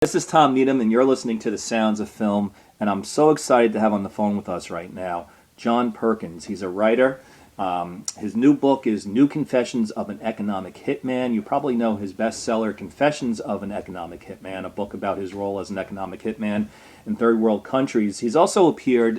This is Tom Needham, and you're listening to The Sounds of Film, and I'm so excited to have on the phone with us right now John Perkins. He's a writer. His new book is New Confessions of an Economic Hitman. You probably know his bestseller, Confessions of an Economic Hitman, a book about his role as an economic hitman in third world countries. He's also appeared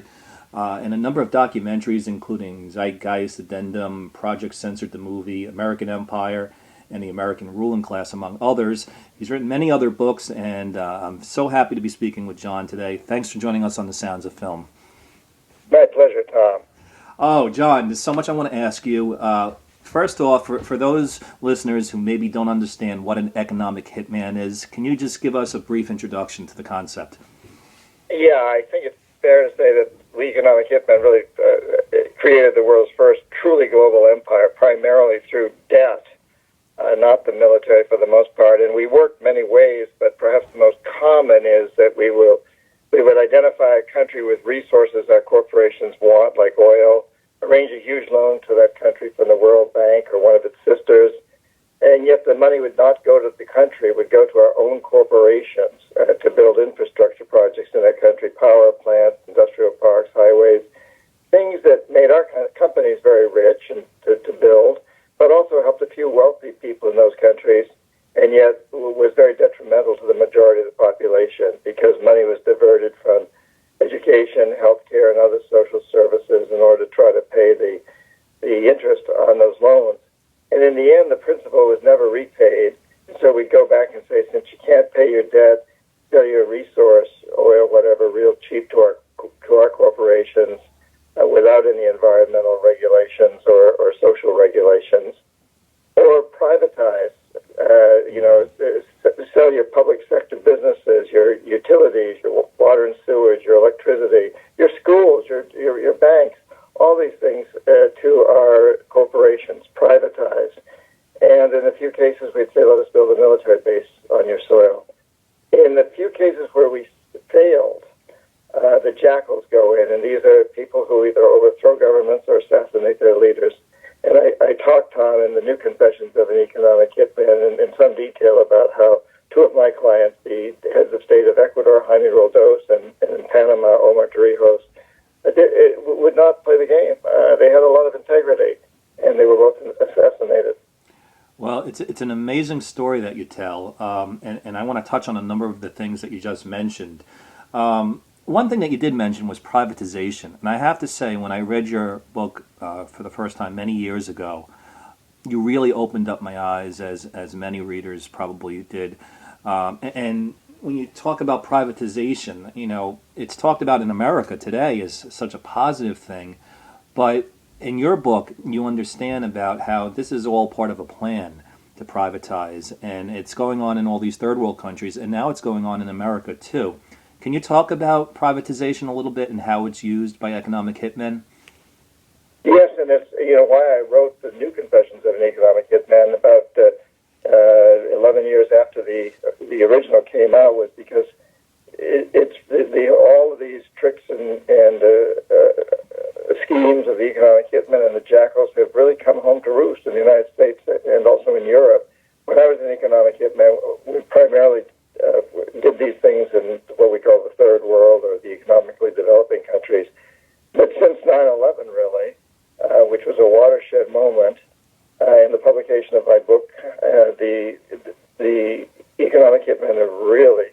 in a number of documentaries, including Zeitgeist Addendum, Project Censored the Movie, American Empire, and the American Ruling Class, among others. He's written many other books, and I'm so happy to be speaking with John today. Thanks for joining us on The Sounds of Film. My pleasure, Tom. Oh, John, there's so much I want to ask you. First off, for those listeners who maybe don't understand what an economic hitman is, can you just give us a brief introduction to the concept? Yeah, I think it's fair to say that the economic hitman really created the world's first truly global empire, primarily through debt. Not the military for the most part, and we work many ways, but perhaps the most common is that we would identify a country with resources our corporations want, like oil, arrange a huge loan to that country from the World Bank or one of its sisters, and yet the money would not go to the country, it would go to our own corporations to build infrastructure projects in that country, power plants, industrial parks, highways, things that made our companies very rich and to build, but also helped a few wealthy people in those countries, and yet was very detrimental to the majority of the population because money was diverted from education, healthcare, and other social services in order to try to pay the interest on those loans. And in the end, the principal was never repaid. And so we'd go back and say, since you can't pay your debt, sell your resource, oil, whatever, real cheap to our corporations, without any environmental regulations or social regulations, or privatize, sell your public sector businesses, your utilities, your water and sewage, your electricity, your schools, your banks, all these things to our corporations, privatize. And in a few cases, we'd say, let us build a military base on your soil. In the few cases where we failed, the jackals go in, and these are people who either overthrow governments or assassinate their leaders. And I talked, Tom, in the New Confessions of an Economic Hitman in some detail about how two of my clients, the heads of state of Ecuador, Jaime Roldos, and in Panama, Omar Torrijos, would not play the game. They had a lot of integrity, and they were both assassinated. Well, it's an amazing story that you tell, and I want to touch on a number of the things that you just mentioned. One thing that you did mention was privatization, and I have to say, when I read your book for the first time many years ago, you really opened up my eyes, as many readers probably did. And when you talk about privatization, it's talked about in America today as such a positive thing, but in your book, you understand about how this is all part of a plan to privatize, and it's going on in all these third world countries, and now it's going on in America too. Can you talk about privatization a little bit and how it's used by economic hitmen? Yes, and it's why I wrote the New Confessions of an Economic Hitman about 11 years after the original came out, was because it's all of these tricks and schemes of the economic hitmen and the jackals have really come home to roost in the United States and also in Europe. When I was an economic hitman, we primarily did these things in what we call the third world or the economically developing countries. But since 9/11, really, which was a watershed moment in the publication of my book, the economic hitmen have really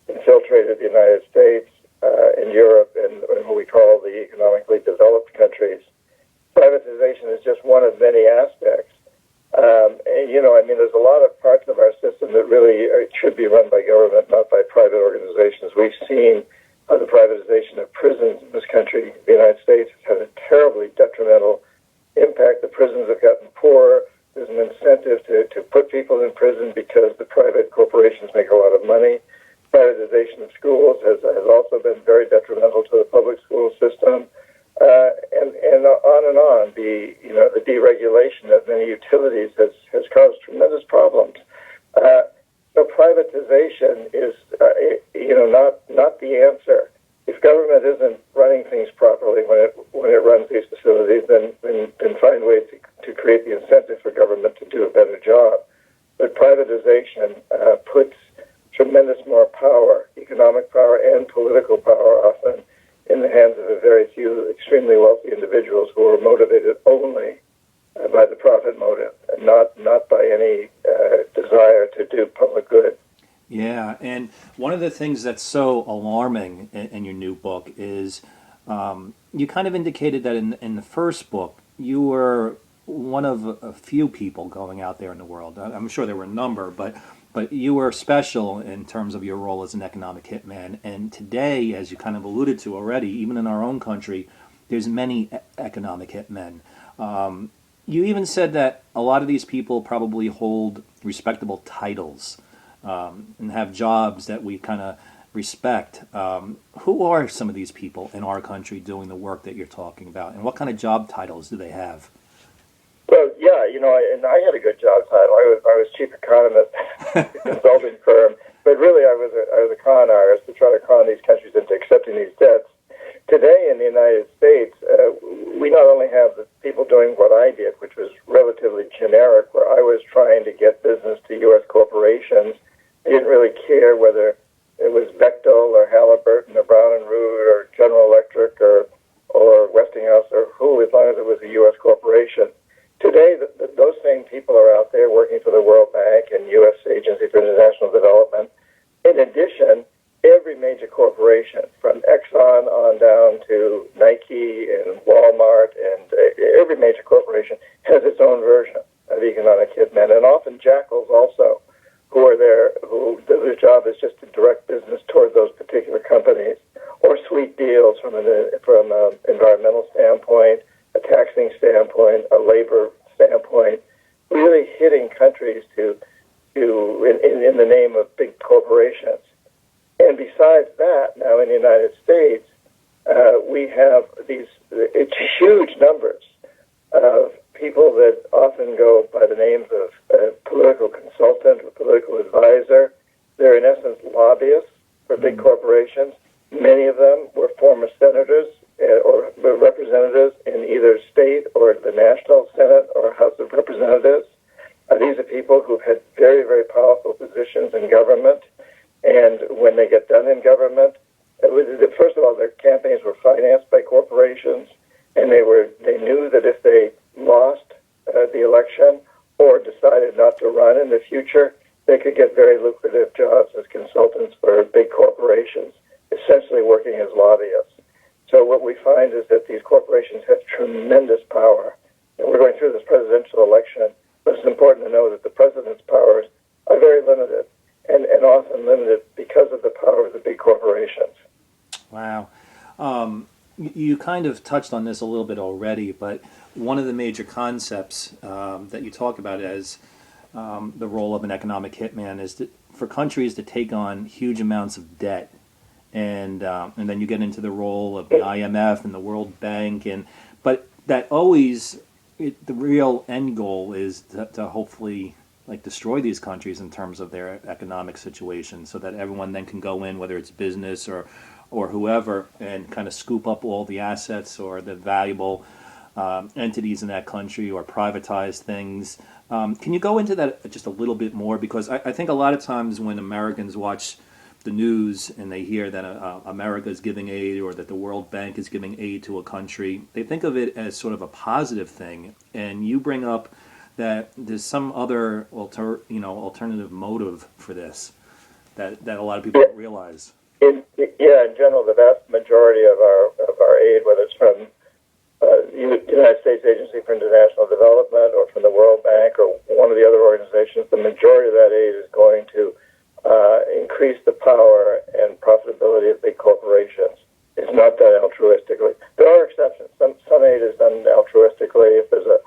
infiltrated the United States and Europe and what we call the economically developed countries. Privatization is just one of many aspects. There's a lot of parts of our system that really should be run by government, not by private organizations. We've seen how the privatization of prisons in this country, the United States, has had a terribly detrimental impact. The prisons have gotten poorer. There's an incentive to put people in prison because the private corporations make a lot of money. Privatization of schools has also been very detrimental to the public school system. And on and on. The deregulation of many utilities has caused tremendous problems. So privatization is not the answer. If government isn't running things properly when it runs these facilities, then find ways to create the incentive for government to do a better job. But privatization puts tremendous more power power, economic power and political power, often in the hands of a very few extremely wealthy individuals who are motivated only by the profit motive, and not by any desire to do public good. Yeah, and one of the things that's so alarming in your new book is you kind of indicated that in the first book you were one of a few people going out there in the world. I'm sure there were a number, but you were special in terms of your role as an economic hitman. And today, as you kind of alluded to already, even in our own country, there's many economic hitmen. You even said that a lot of these people probably hold respectable titles and have jobs that we kind of respect. Who are some of these people in our country doing the work that you're talking about, and what kind of job titles do they have? Well, yeah, and I had a good job title. I was chief economist at a consulting firm, but really I was a con artist to try to con these countries into accepting these debts. Today in the United States, we not only have the people doing what I did, which was relatively generic, where I was trying to get business to U.S. corporations. I didn't really care whether it was Bechtel or Halliburton or Brown and Root or General Electric or Westinghouse or who, as long as it was a U.S. corporation. Today, those same people are out there working for the World Bank and U.S. Agency for International Development. In addition, every major corporation, from Exxon on down to Nike and Walmart, and every major corporation has its own version of economic hitmen, and often jackals also, who are there, who their job is just to direct business toward those particular companies, or sweet deals from an environmental standpoint, a taxing standpoint, a labor standpoint, really hitting countries in the name of big corporations. And besides that, now in the United States, we have it's huge numbers of people that often go by the names of political consultant or political advisor. They're in essence lobbyists for big corporations. Many of them were former senators or representatives in either state or the National Senate or House of Representatives. These are people who've had very, very powerful positions in government, and when they get done in government, first of all, their campaigns were financed by corporations, and they knew that if they lost the election or decided not to run in the future, they could get very lucrative jobs as consultants for big corporations, essentially working as lobbyists. So what we find is that these corporations have tremendous power. And we're going through this presidential election, but it's important to know that the president's powers are very limited, and often limited because of the power of the big corporations. Wow. You kind of touched on this a little bit already, but one of the major concepts that you talk about as the role of an economic hitman is for countries to take on huge amounts of debt. And then you get into the role of the IMF and the World Bank, but that always the real end goal is to hopefully destroy these countries in terms of their economic situation, so that everyone then can go in, whether it's business or whoever, and kind of scoop up all the assets or the valuable entities in that country or privatize things. Can you go into that just a little bit more? Because I think a lot of times when Americans watch the news and they hear that America is giving aid or that the World Bank is giving aid to a country, they think of it as sort of a positive thing. And you bring up that there's some other alternative motive for this that a lot of people don't realize. In general, the vast majority of our aid, whether it's from the United States Agency for International Development or from the World Bank or one of the other organizations, the majority of that aid is going to increase the power and profitability of big corporations. It's not done altruistically. There are exceptions. Some aid is done altruistically. If there's a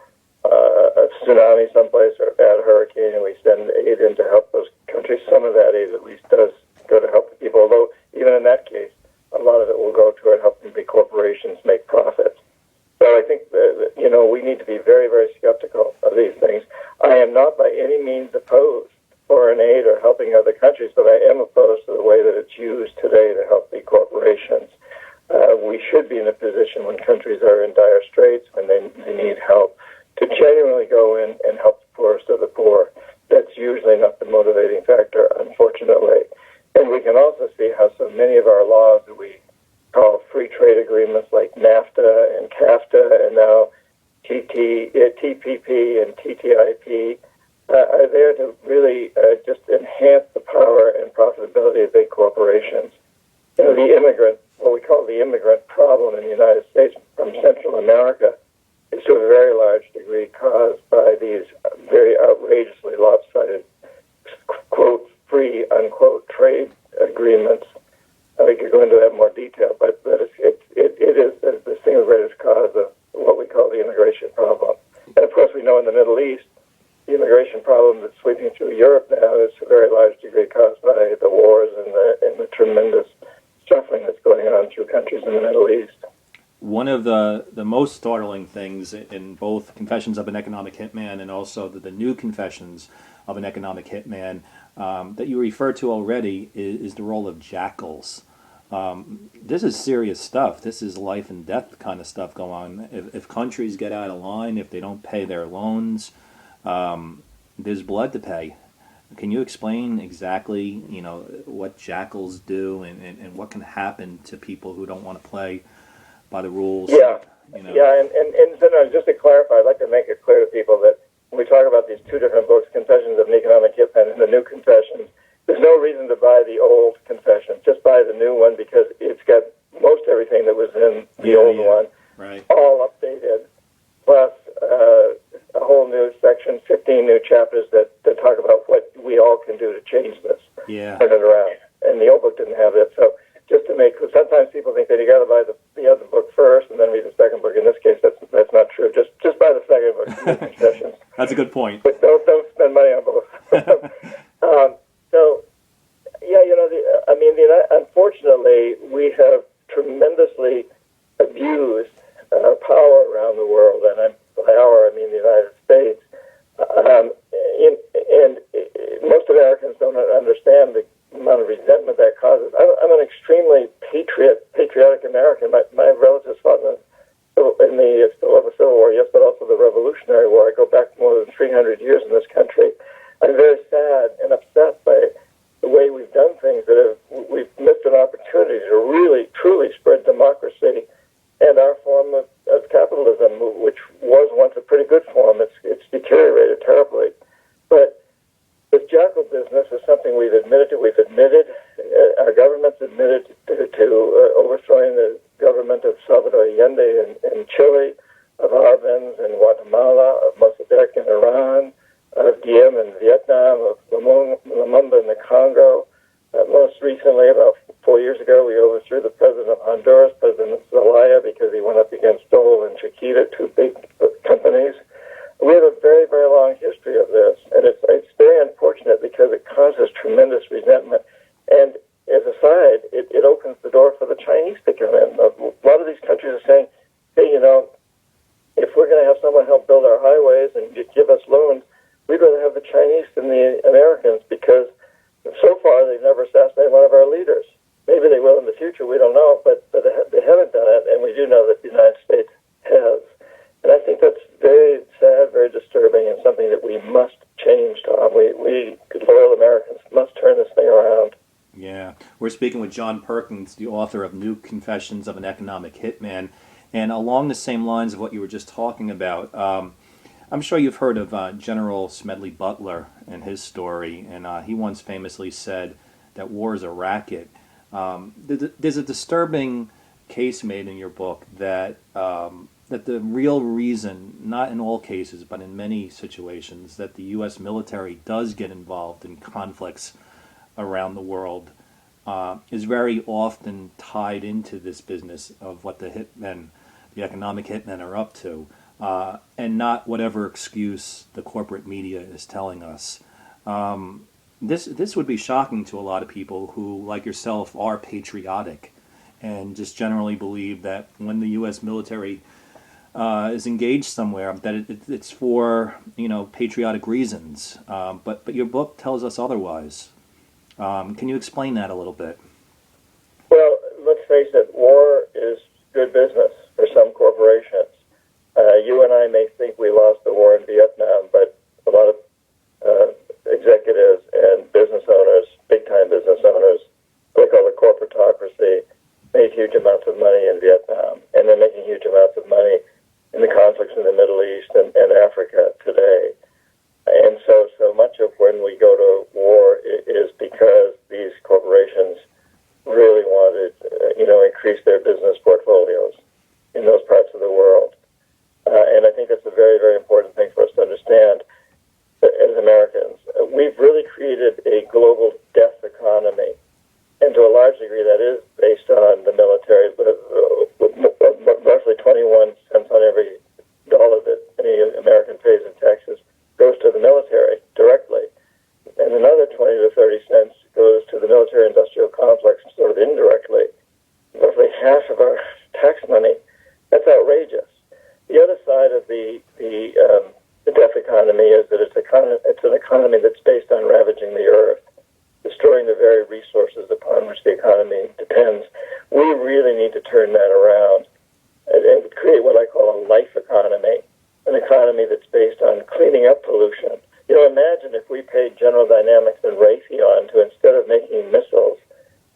tsunami someplace or a bad hurricane and we send aid in to help those countries, some of that aid at least does go to help the people, although even in that case, a lot of it will go toward helping big corporations make profits. So I think that, we need to be very, very skeptical of these things. I am not by any means opposed foreign aid or helping other countries, but I am opposed to the way that it's used today to help big corporations. We should be in a position when countries are in dire straits, when they need help, to genuinely go in and help the poorest of the poor. That's usually not the motivating factor, unfortunately. And we can also to see how so many of our laws that we call free trade agreements like NAFTA and CAFTA and now TPP and TTIP are there to really just enhance the power and profitability of big corporations. You know, the immigrant, what we call the immigrant problem in the United States from Central America, is to a very large degree caused by these very outrageously lopsided, quote, free, unquote, trade agreements. We could go into that in more detail, but it is the single greatest cause of what we call the immigration problem. And of course, we know in the Middle East, the immigration problem that's sweeping through Europe now is to a very large degree caused by the wars and the tremendous suffering that's going on through countries in the Middle East. One of the most startling things in both Confessions of an Economic Hitman and also the new Confessions of an Economic Hitman that you referred to already is the role of jackals. This is serious stuff. This is life and death kind of stuff going on. If countries get out of line, if they don't pay their loans, there's blood to pay. Can you explain exactly, what jackals do and what can happen to people who don't want to play by the rules? Yeah, and just to clarify, I'd like to make it clear to people that when we talk about these two different books, Confessions of an Economic Hitman and the New Confessions, there's no reason to buy the old Confessions. Just buy the new one because it's got most everything that was in the old one, right, all updated, plus a whole new section, 15 new chapters that talk about what we all can do to change this, turn it around. And the old book didn't have it. So just to make, because sometimes people think that you got to buy the other book first and then read the second book. In this case, that's not true. Just buy the second book, New Confessions. That's a good point. But don't spend money on both. Unfortunately, we have tremendously abused our power around the world, and by our, I mean the United States. And most Americans don't understand the amount of resentment that causes. I'm an extremely patriotic American. My relatives fought in the Civil War, yes, but also the Revolutionary War. I go back more than 300 years in this country. I'm very sad and upset by the way we've done things, we've missed an opportunity to really, truly spread democracy and our form of capitalism, which was once a pretty good form. It's deteriorated terribly. But this jackal business is something we've admitted to. We've admitted, our government's admitted to overthrowing the government of Salvador Allende in Chile, of Arbenz in Guatemala, of Mossadegh in Iran, of Diem in Vietnam, of Lumumba in the Congo. Most recently, about 4 years ago, we overthrew the president of Honduras, President Zelaya, because he went up against Dole and Chiquita, two big companies. We have a very, very long history of this, and it's very unfortunate because it causes tremendous resentment. And as a side, it opens the door for the Chinese to come in. A lot of these countries are saying, hey, if we're going to have someone help build our highways and give us loans, we'd rather have the Chinese than the Americans because so far they've never assassinated one of our leaders. Maybe they will in the future, we don't know, but they haven't done it, and we do know that the United States has. And I think that's very sad, very disturbing, and something that we must change, Tom. We loyal Americans must turn this thing around. Yeah. We're speaking with John Perkins, the author of New Confessions of an Economic Hitman. And along the same lines of what you were just talking about, I'm sure you've heard of General Smedley Butler and his story, and he once famously said that war is a racket. There's a disturbing case made in your book that that the real reason, not in all cases, but in many situations, that the U.S. military does get involved in conflicts around the world is very often tied into this business of what the economic hitmen are up to. And not whatever excuse the corporate media is telling us. This would be shocking to a lot of people who, like yourself, are patriotic and just generally believe that when the U.S. military is engaged somewhere, that it's for patriotic reasons. But your book tells us otherwise. Can you explain that a little bit? Well, let's face it, war is good business for some corporations. You and I may think we lost the war in Vietnam, but a lot of executives and business owners, big-time business owners, what they call the corporatocracy, made huge amounts of money in Vietnam, and they're making huge amounts of money in the conflicts in the Middle East and Africa today. And so much of when we go to war is because these corporations really wanted, increase their business portfolios in those parts of the world. And I think that's a very, very important thing for us to understand as Americans. We've really created a global death economy. And to a large degree, that is based on the military. Roughly 21 cents on every dollar that any American pays in taxes goes to the military directly. And another 20 to 30 cents goes to the military-industrial complex sort of indirectly. Roughly half of our tax money. That's outrageous. The other side of the death economy is that it's an economy that's based on ravaging the earth, destroying the very resources upon which the economy depends. We really need to turn that around and create what I call a life economy, an economy that's based on cleaning up pollution. Imagine if we paid General Dynamics and Raytheon to, instead of making missiles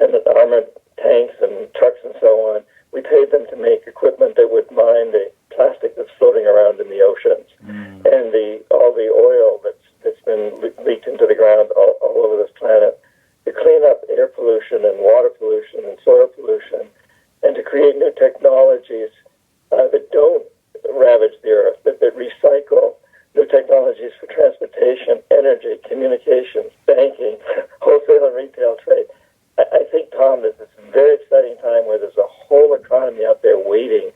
and armored tanks and trucks and so on, we paid them to make equipment that would mine the plastic that's floating around in the oceans and all the oil that's been leaked into the ground all over this planet, to clean up air pollution and water pollution and soil pollution, and to create new technologies that don't ravage the earth, that recycle, new technologies for transportation, energy, communications, banking, wholesale and retail trade. I think, Tom, that this is a very exciting time where there's a whole economy out there waiting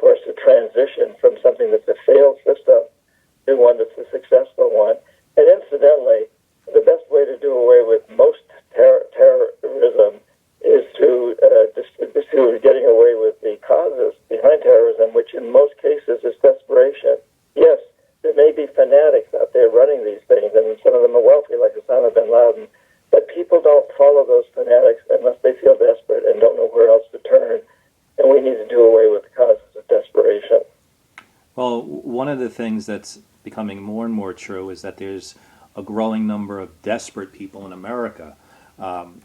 for us to transition from something that's a failed system to one that's a successful one. And incidentally, the best way to do away with most terrorism is to getting away with the causes behind terrorism, which in most cases is desperation. Yes, there may be fanatics out there running these things, and some of them are wealthy, like Osama bin Laden, but people don't follow those fanatics unless they feel desperate and don't know where else to turn, and we need to do away with the causes of desperation. Well, one of the things that's becoming more and more true is that there's a growing number of desperate people in America.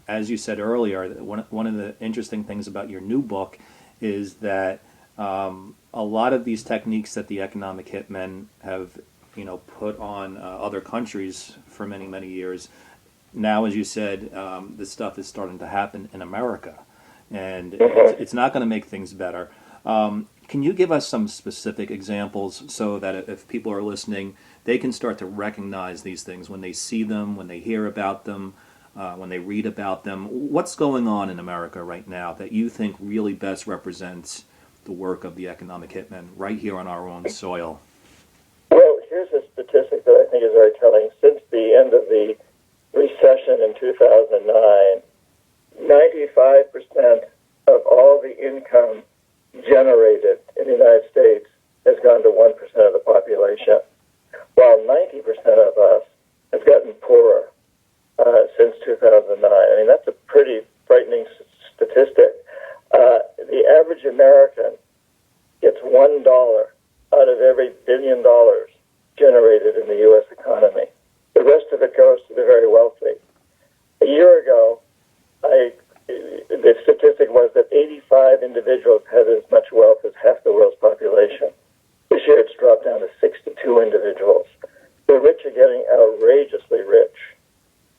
As you said earlier, one of the interesting things about your new book is that a lot of these techniques that the economic hitmen have, put on other countries for many, many years, now, as you said, this stuff is starting to happen in America, and it's not going to make things better. Can you give us some specific examples so that if people are listening, they can start to recognize these things when they see them, when they hear about them, when they read about them? What's going on in America right now that you think really best represents the work of the economic hitmen right here on our own soil? Well, here's a statistic that I think is very telling. Since the end of the recession in 2009, 95% of all the income generated in the United States has gone to 1% of the population, while 90% of us have gotten poorer since 2009. I mean, that's a pretty frightening statistic. The average American gets $1 out of every $1 billion generated in the U.S. economy. The rest of it goes to the very wealthy. A year ago, the statistic was that 85 individuals had as much wealth as half the world's population. This year it's dropped down to 62 individuals. The rich are getting outrageously rich.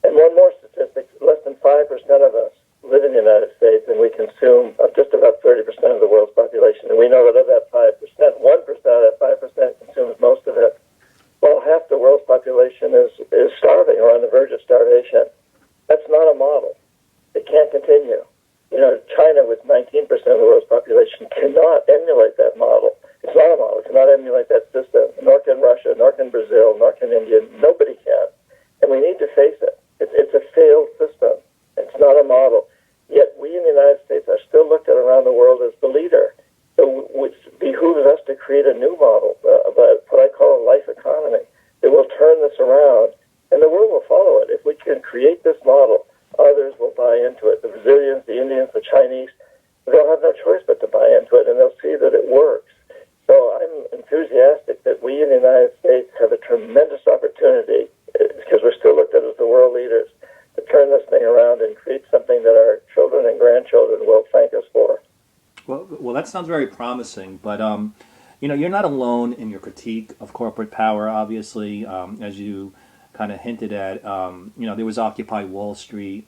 And one more statistic, less than 5% of us live in the United States, and we consume just about 30% of the world's population. And we know that of that 5%, 1% of that 5% consumes most of it. Well, half the world's population is starving or on the verge of starvation. That's not a model. It can't continue. China, with 19% of the world's population, cannot emulate that model. It's not a model. It cannot emulate that system. Nor can Russia, nor can Brazil, nor can India. Nobody can. And we need to face it. It's a failed system. It's not a model. Yet we in the United States are still looked at around the world as the leader. So it behooves us to create a new model, what I call a life economy, that will turn this around, and the world will follow it. If we can create this model, others will buy into it. The Brazilians, the Indians, the Chinese, they'll have no choice but to buy into it, and they'll see that it works. So I'm enthusiastic that we in the United States have a tremendous opportunity, because we're still looked at as the world leaders, to turn this thing around and create something that our Well, that sounds very promising, but you're not alone in your critique of corporate power. Obviously, as you kind of hinted at, there was Occupy Wall Street.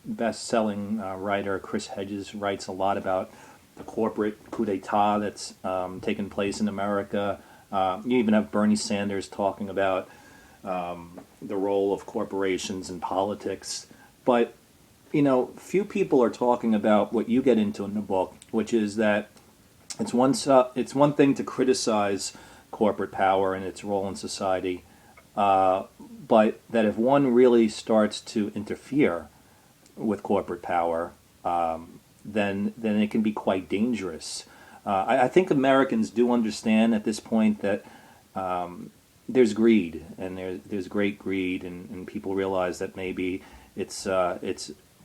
Best-selling writer Chris Hedges writes a lot about the corporate coup d'état that's taken place in America. You even have Bernie Sanders talking about the role of corporations in politics. But, few people are talking about what you get into in the book, which is that it's one thing to criticize corporate power and its role in society, but that if one really starts to interfere with corporate power, then it can be quite dangerous. I think Americans do understand at this point that there's greed, and there's great greed, and people realize that maybe it's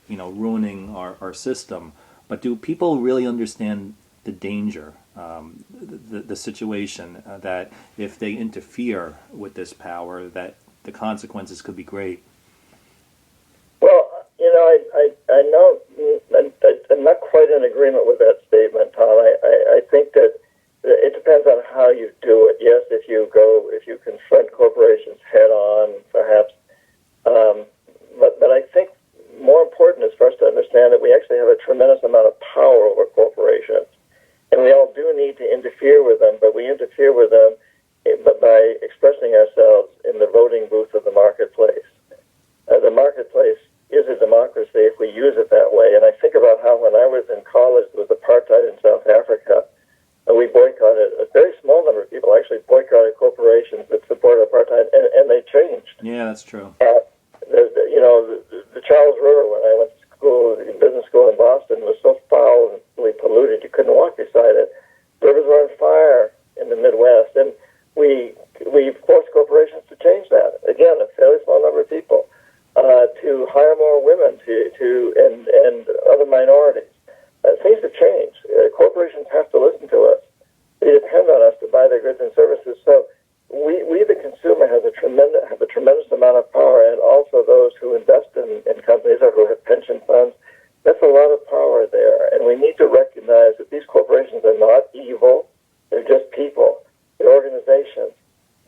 ruining our system. But do people really understand the danger, the situation that if they interfere with this power, that the consequences could be great? Well, I know I'm not quite in agreement with that statement, Tom. I think that it depends on how you do it. Yes, if you confront corporations head on, perhaps. But I think more important is for us to understand that we actually have a tremendous amount of power over corporations. And we all do need to interfere with them, but we interfere with them by expressing ourselves in the voting booth of the marketplace. The marketplace is a democracy if we use it that way. And I think about how when I was in college, there was apartheid in South Africa, and we boycotted, a very small number of people actually boycotted corporations that supported apartheid, and they changed. Yeah, that's true. The Charles River, when I went to school, business school in Boston, was so foully polluted you couldn't walk beside it. Rivers were on fire in the Midwest, and we forced corporations to change that. Again, a fairly small number of people, to hire more women and other minorities. Things have changed. Corporations have to listen to us. They depend on us to buy their goods and services. So we the consumer, have a tremendous amount of power, and also those who invest in companies or who have pension funds. That's a lot of power there, and we need to recognize that these corporations are not evil. They're just people. They're organizations.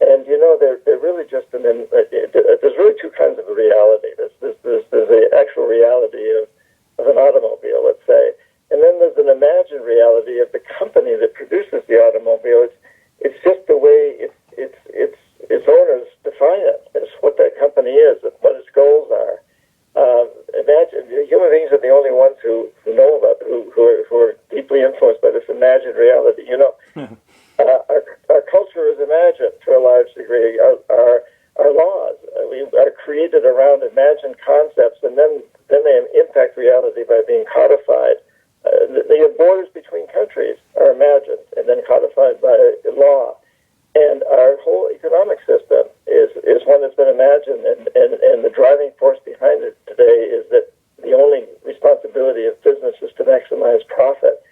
And, they're really just there's really two kinds of reality. There's the actual reality of an automobile, let's say. And then there's an imagined reality of the company that produces the automobile. It's just the way its owners define it. It's what that company is, and what its goals are. Imagine human beings are the only ones who know about who are deeply influenced by this imagined reality. Our culture is imagined to a large degree. Our laws are created around imagined concepts, and then they impact reality by being codified. The borders between countries are imagined and then codified by law. And our whole economic system is one that's been imagined, and the driving force behind it today is that the only responsibility of business is to maximize profit.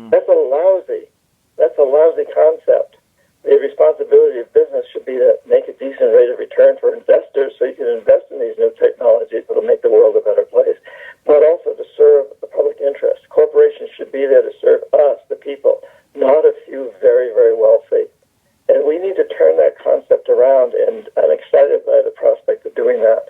That's a lousy concept. The responsibility of business should be to make a decent rate of return for investors so you can invest in these new technologies that will make the world a better place, but also to serve the public interest. Corporations should be there to serve us, the people, not a few very, very wealthy. And we need to turn that concept around, and I'm excited by the prospect of doing that.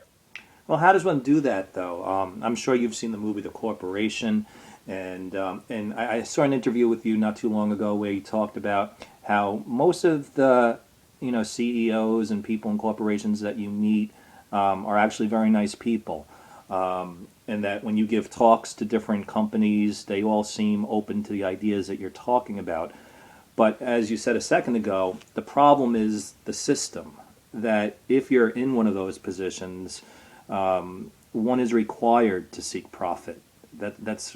Well, how does one do that, though? I'm sure you've seen the movie The Corporation, and I saw an interview with you not too long ago where you talked about how most of the CEOs and people in corporations that you meet are actually very nice people, and that when you give talks to different companies, they all seem open to the ideas that you're talking about. But as you said a second ago, the problem is the system, that if you're in one of those positions, one is required to seek profit. That's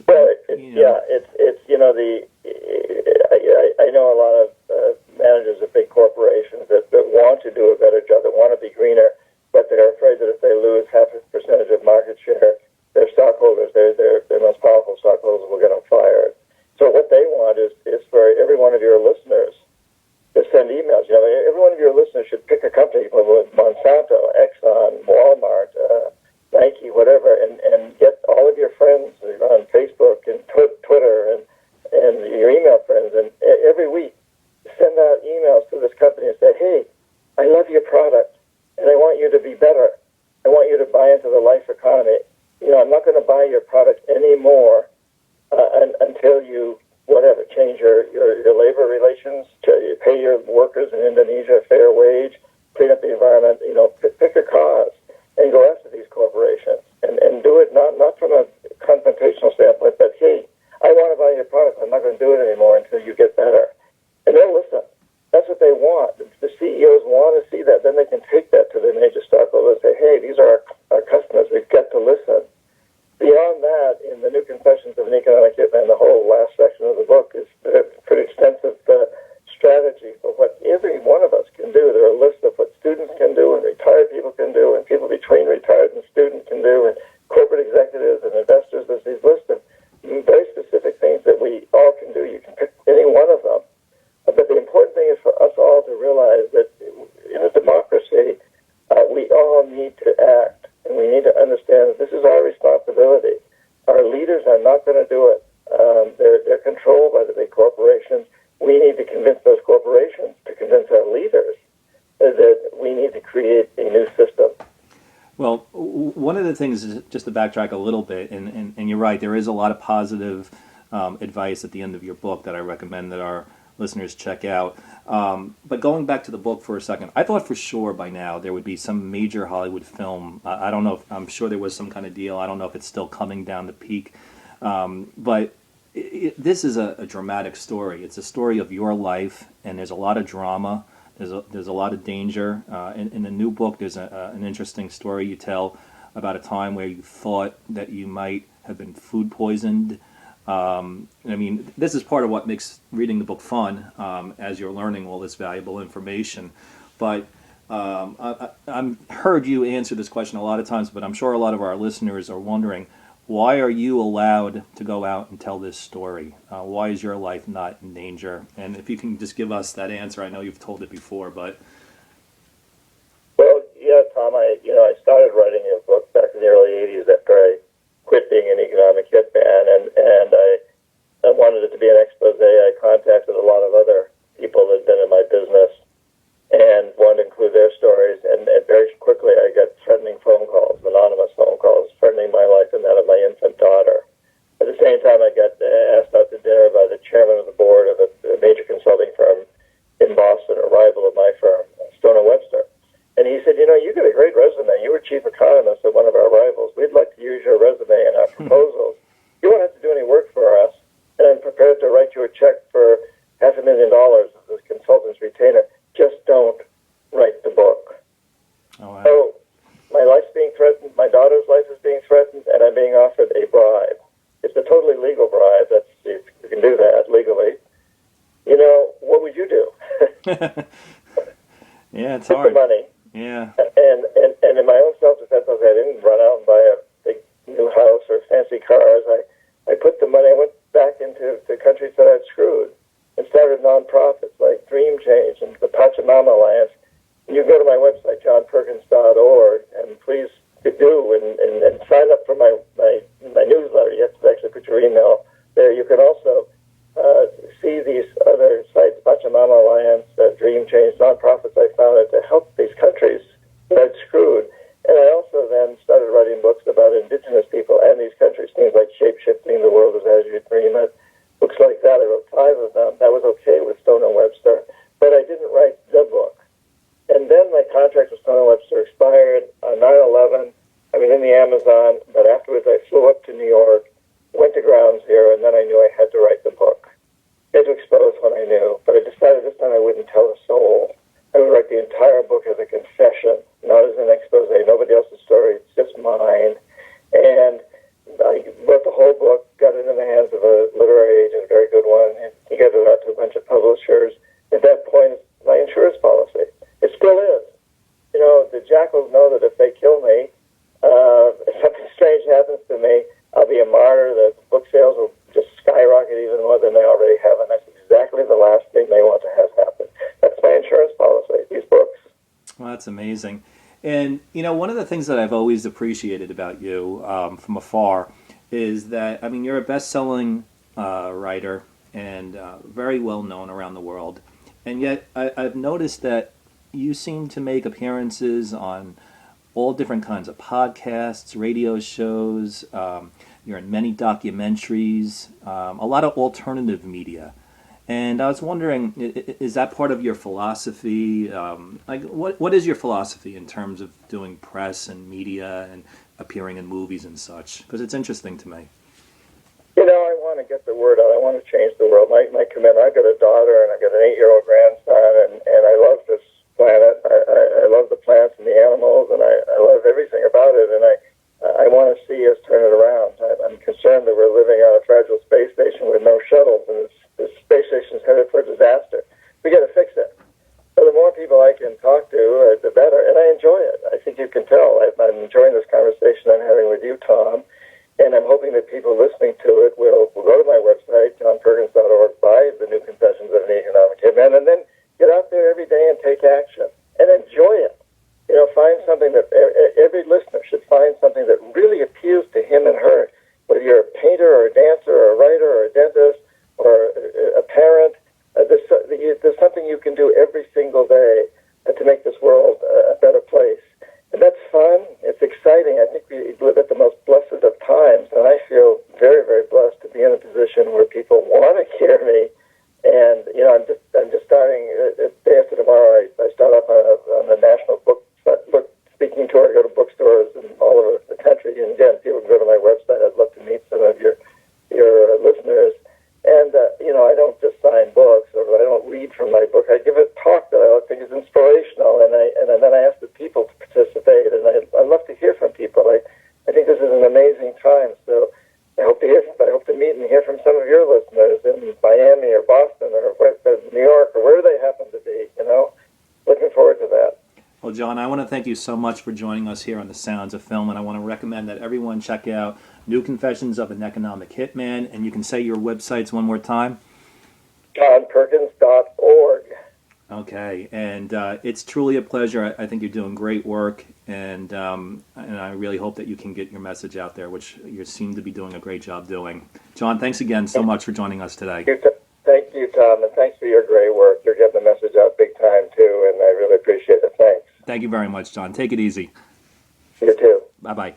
I know a lot of managers of big corporations that want to do a better job, that want to be greener, but they're afraid that if they lose half a percentage of market share, their stockholders, their most powerful stockholders, will get them fired. So what they want is for every one of your listeners to send emails. Every one of your listeners should pick a company, Monsanto, Exxon, Walmart, Nike, whatever, and get all of your friends on Facebook and Twitter and your anymore until you, whatever, change your labor relations, you pay your workers in Indonesia a fair wage, clean up the environment, pick a cause and go after these corporations and do it not from a confrontational standpoint, but hey, I want to buy your product. I'm not going to do it anymore until you get better. And they'll listen. That's what they want. The CEOs want to see that. Then they can take that to their major stockholders and say, hey, these are our customers. We've got to listen. Beyond that, in the New Confessions of an Economic Hitman, the whole last section of the book is a pretty extensive strategy for what every one of us can do. There are lists of what students can do and retired people can do and people between retired and student can do and corporate executives and investors. There's these lists of very specific things that we all can do. You can pick any one of them. But the important thing is for us all to realize that in a democracy, we all need to act, and we need to understand that this is our responsibility. Our leaders are not going to do it. They're controlled by the big corporations. We need to convince those corporations to convince our leaders that we need to create a new system. Well, one of the things is, just to backtrack a little bit, and you're right, there is a lot of positive advice at the end of your book that I recommend that our listeners check out. But going back to the book for a second, I thought for sure by now there would be some major Hollywood film. I don't know if, I'm sure there was some kind of deal. I don't know if it's still coming down the peak. But this is a dramatic story. It's a story of your life, and there's a lot of drama. There's a lot of danger. In the new book, there's an interesting story you tell about a time where you thought that you might have been food poisoned. I mean, this is part of what makes reading the book fun, as you're learning all this valuable information. But I've heard you answer this question a lot of times, but I'm sure a lot of our listeners are wondering, why are you allowed to go out and tell this story? Why is your life not in danger? And if you can just give us that answer, I know you've told it before, but... Well, yeah, Tom, I started writing a book back in the early 80s after I quit being an economic hitman, and I wanted it to be an expose. I contacted a lot of other people that had been in my business and wanted to include their stories, and very quickly I got threatening phone calls, anonymous phone calls, threatening my life and that of my infant daughter. At the same time, I got asked out to dinner by the chairman of the board of a major consulting firm in Boston, a rival of my firm, Stoner Webster. And he said, you got a great resume. You were chief economist at one of our rivals. We'd like to use your resume in our proposals. You won't have to do any work for us, and I'm prepared to write you a check for $500,000 as a consultant's retainer. Just don't write the book. Oh, wow. So my life's being threatened, my daughter's life is being threatened, and I'm being offered a bribe. It's a totally legal bribe. You can do that legally. What would you do? Yeah, it's Take hard. the money. Yeah. And in my own self-defense, I didn't run out and buy a big new house or fancy cars. I put the money, I went back into the countries that I'd screwed and started nonprofits like Dream Change and the Pachamama Alliance. And you go to my website, johnperkins.org, and please do and sign up for my newsletter. You have to actually put your email there. You can also see these other sites, Pachamama Alliance, Dream Change, nonprofits I founded to help these countries that I'd screwed. And I also then started writing books about indigenous people and these countries, things like Shape-Shifting, The World is As You Dream It, books like that. I wrote 5 of them. That was okay with Stoner Webster, but I didn't write the book. And then my contract with Stoner Webster expired on 9/11. I was in the Amazon, but afterwards I flew up to New York, went to Ground Zero, and then I knew I had to write the book. I had to expose what I knew, but I decided this time I wouldn't tell a soul. I would write the entire book as a confession, not as an expose. Nobody else's story. It's just mine. And I wrote the whole book, got it in the hands of a literary agent, a very good one, and he got it out to a bunch of publishers. At that point, it's my insurance policy. It still is. The jackals know that if they kill me, if something strange happens to me, I'll be a martyr. The book sales will just skyrocket even more than they already have, and that's exactly the last thing they want to have happen. That's my insurance policy, these books. Well, that's amazing. And, one of the things that I've always appreciated about you from afar is that, you're a best-selling writer and very well known around the world. And yet I've noticed that you seem to make appearances on all different kinds of podcasts, radio shows. You're in many documentaries, a lot of alternative media. And I was wondering, is that part of your philosophy? Like, what is your philosophy in terms of doing press and media and appearing in movies and such? Because it's interesting to me. I want to get the word out. I want to change the world. My commitment, I've got a daughter and I've got an 8-year-old grandson, and I love this planet. I love the plants and the animals, and I love everything about it, and I want to see us turn it around. I'm concerned that we're living on a fragile space station with no shuttles, and this space station is headed for disaster. We got to fix it. So the more people I can talk to, the better, and I enjoy it. I think you can tell. I'm enjoying this conversation I'm having with you, Tom. And I'm hoping that people listening to it will go to my website, johnperkins.org, buy the new Confessions of an Economic Hitman, and then get out there every day and take action and enjoy it. Find something that every listener should find something that really appeals to him and her. Whether you're a painter or a dancer or a writer or a dentist or a parent, there's something you can do every single day to make this world a better place. And that's fun. It's exciting. I think we live at the most blessed of times, and I feel very, very blessed to be in a position where people want to hear me. And I'm just starting. Day after tomorrow, I start up on a national book speaking tour. I go to bookstores all over the country. And again, people can go to my website. I'd love to meet some of your listeners. And I don't just sign books, or I don't read from my book. I give a talk that I think is inspirational, and then I ask the people to participate. And I love to hear from people. I think this is an amazing time. So I hope to meet and hear from some of your listeners in Miami or Boston or New York or wherever they happen to be. Looking forward to that. Well, John, I want to thank you so much for joining us here on The Sounds of Film, and I want to recommend that everyone check out New Confessions of an Economic Hitman, and you can say your websites one more time. JohnPerkins.org. Okay, and it's truly a pleasure. I think you're doing great work, and I really hope that you can get your message out there, which you seem to be doing a great job doing. John, thanks again so much for joining us today. Thank you, Tom, and thanks for your great work. You're getting the message out big time, too, and I really appreciate it. Thanks. Thank you very much, John. Take it easy. You too. Bye-bye.